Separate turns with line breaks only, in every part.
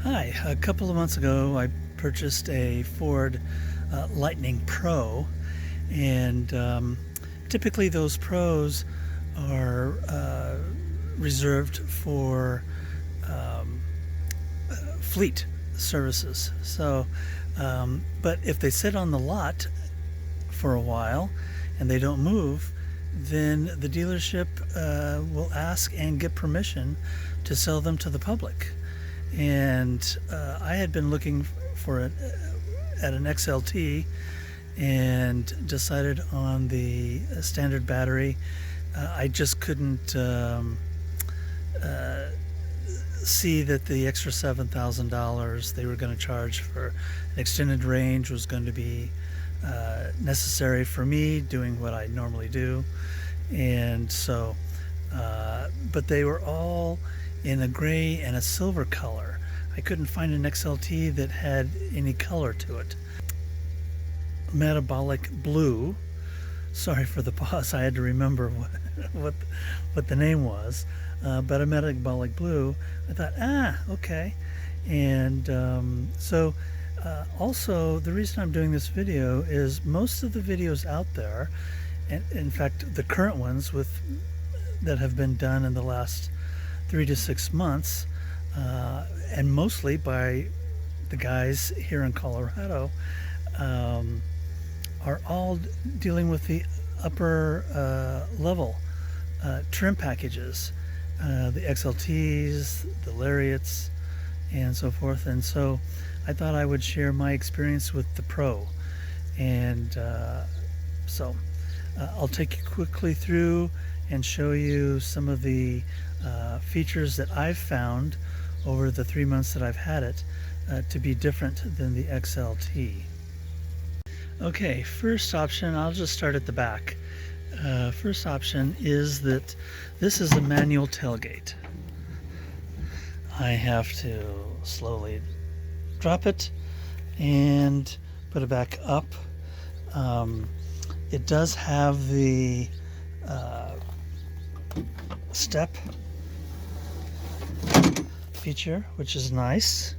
Hi, a couple of months ago I purchased a Ford Lightning Pro, and typically those Pros are reserved for um, fleet services. But if they sit on the lot for a while and they don't move, then the dealership will ask and get permission to sell them to the public. And I had been looking for it at an XLT and decided on the standard battery. I just couldn't see that the extra $7,000 they were going to charge for an extended range was going to be necessary for me doing what I normally do. And so, but they were all in a gray and a silver color. I couldn't find an XLT that had any color to it. Metabolic blue. Sorry for the pause. I had to remember what the name was. But a metabolic blue. I thought, okay. And also the reason I'm doing this video is most of the videos out there, and in fact the current ones that have been done in the last 3 to 6 months, and mostly by the guys here in Colorado, are all dealing with the upper level trim packages, the XLTs, the Lariats, and so forth. And so I thought I would share my experience with the Pro. And I'll take you quickly through and show you some of the features that I've found over the 3 months that I've had it to be different than the XLT. Okay, first option, I'll just start at the back. First option is that this is a manual tailgate. I have to slowly drop it and put it back up. It does have the step feature, which is nice.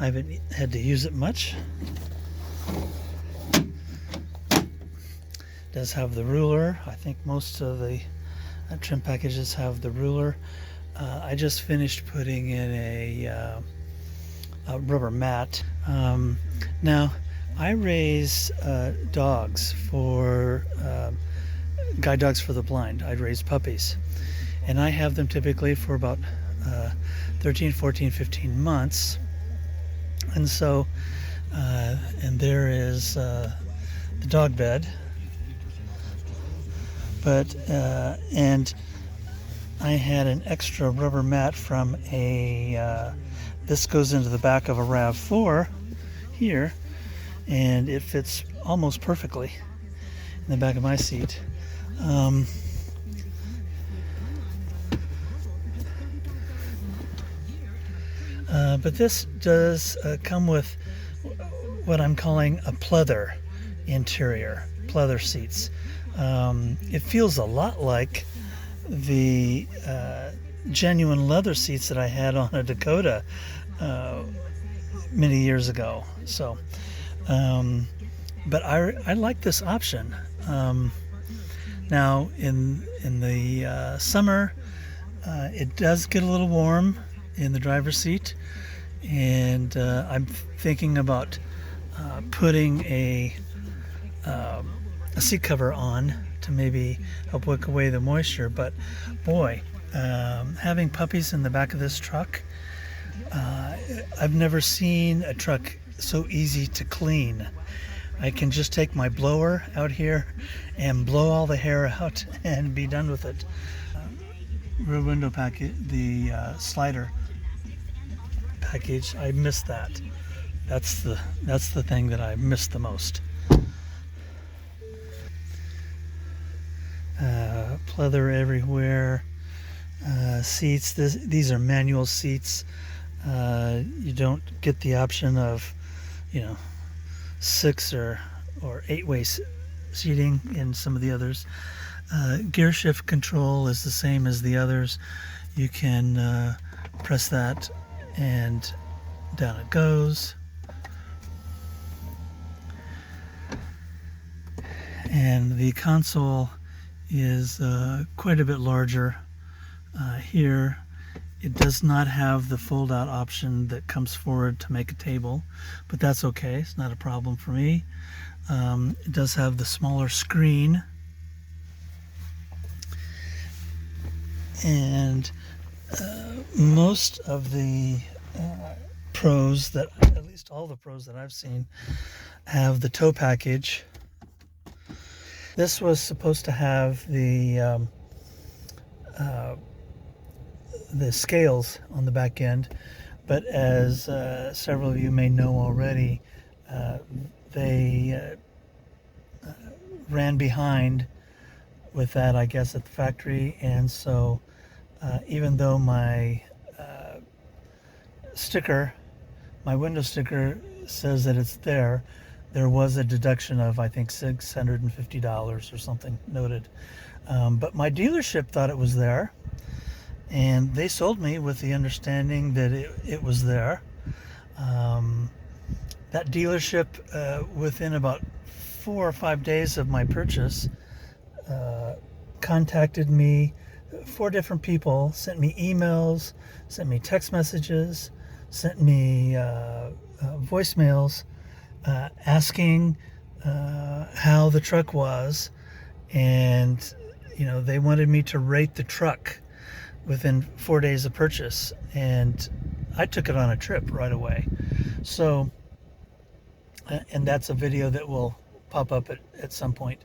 I haven't had to use it much. It does have the ruler. I think most of the trim packages have the ruler. I just finished putting in a rubber mat. Now, I raise dogs for guide dogs for the blind. I raise puppies, and I have them typically for about 13, 14, 15 months. And so, and there is the dog bed. But, and I had an extra rubber mat from this goes into the back of a RAV4 here, and it fits almost perfectly in the back of my seat. But this does come with what I'm calling a pleather interior, pleather seats. It feels a lot like the genuine leather seats that I had on a Dakota many years ago. So, but I like this option. Now in the summer, it does get a little warm in the driver's seat, and I'm thinking about putting a seat cover on to maybe help wick away the moisture. But boy, having puppies in the back of this truck, I've never seen a truck so easy to clean. I can just take my blower out here and blow all the hair out and be done with it. Rear window package, the slider package, I missed that. That's the thing that I missed the most. Pleather everywhere. Seats. These are manual seats. You don't get the option of, 6 or 8-way seating in some of the others. Gear shift control is the same as the others. You can press that and down it goes. And the console is quite a bit larger here. It does not have the fold out option that comes forward to make a table, but that's okay. It's not a problem for me. It does have the smaller screen, and most of the Pros that, at least all the Pros that I've seen, have the tow package. This was supposed to have the scales on the back end, but as several of you may know already, they ran behind with that, I guess, at the factory, and so even though my sticker, my window sticker says that it's there, there was a deduction of, I think, $650 or something noted. But my dealership thought it was there, and they sold me with the understanding that it was there. That dealership, within about 4 or 5 days of my purchase, contacted me. 4 different people sent me emails, sent me text messages, sent me voicemails asking how the truck was, and they wanted me to rate the truck within 4 days of purchase, and I took it on a trip right away. So, and that's a video that will pop up at some point.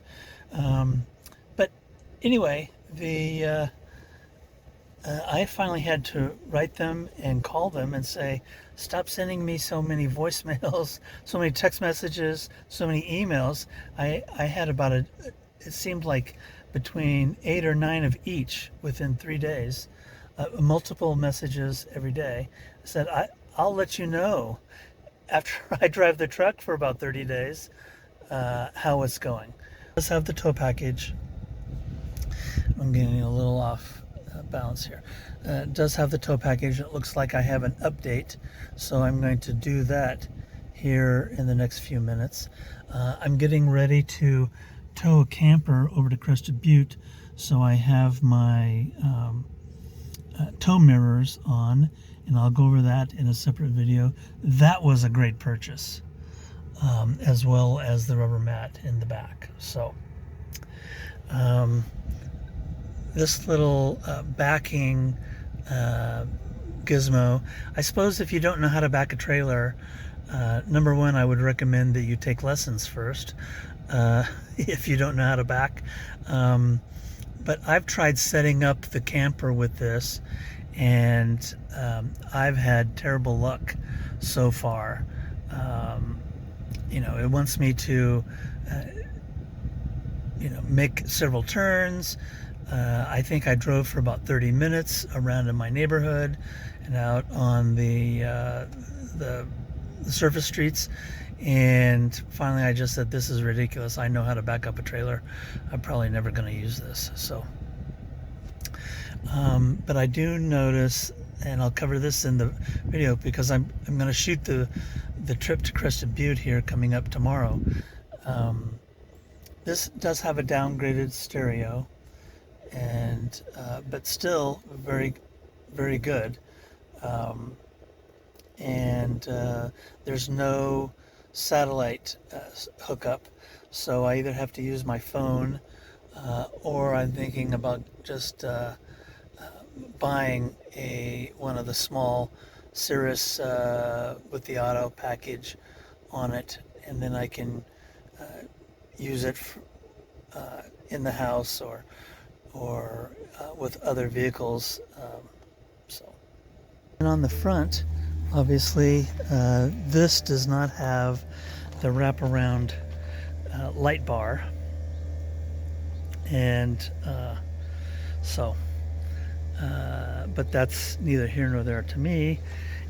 But anyway, I finally had to write them and call them and say, stop sending me so many voicemails, so many text messages, so many emails. I had about it seemed like between 8 or 9 of each within 3 days, multiple messages every day. I said, I'll let you know after I drive the truck for about 30 days how it's going. Let's have the tow package. I'm getting a little off balance here. It does have the tow package. It looks like I have an update, so I'm going to do that here in the next few minutes. I'm getting ready to tow a camper over to Crested Butte, so I have my tow mirrors on, and I'll go over that in a separate video. That was a great purchase, as well as the rubber mat in the back. So this little backing gizmo, I suppose if you don't know how to back a trailer, number one, I would recommend that you take lessons first if you don't know how to back. But I've tried setting up the camper with this, and I've had terrible luck so far. It wants me to make several turns. I think I drove for about 30 minutes around in my neighborhood and out on the surface streets, and finally I just said, this is ridiculous. I know how to back up a trailer. I'm probably never going to use this. So but I do notice, and I'll cover this in the video because I'm going to shoot the trip to Crested Butte here coming up tomorrow. This does have a downgraded stereo, and but still very, very good. And there's no satellite hookup, so I either have to use my phone or I'm thinking about just buying one of the small Cirrus with the auto package on it, and then I can use it in the house or with other vehicles. And on the front, obviously, this does not have the wraparound light bar, and but that's neither here nor there to me.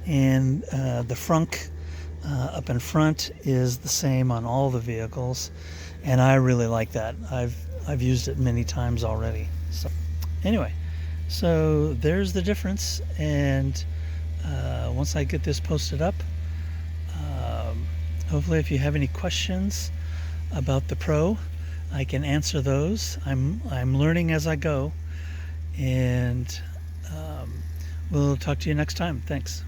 And the frunk up in front is the same on all the vehicles, and I really like that. I've used it many times already. So anyway, so there's the difference, and once I get this posted up. Hopefully, if you have any questions about the Pro, I can answer those. I'm learning as I go, and we'll talk to you next time. Thanks.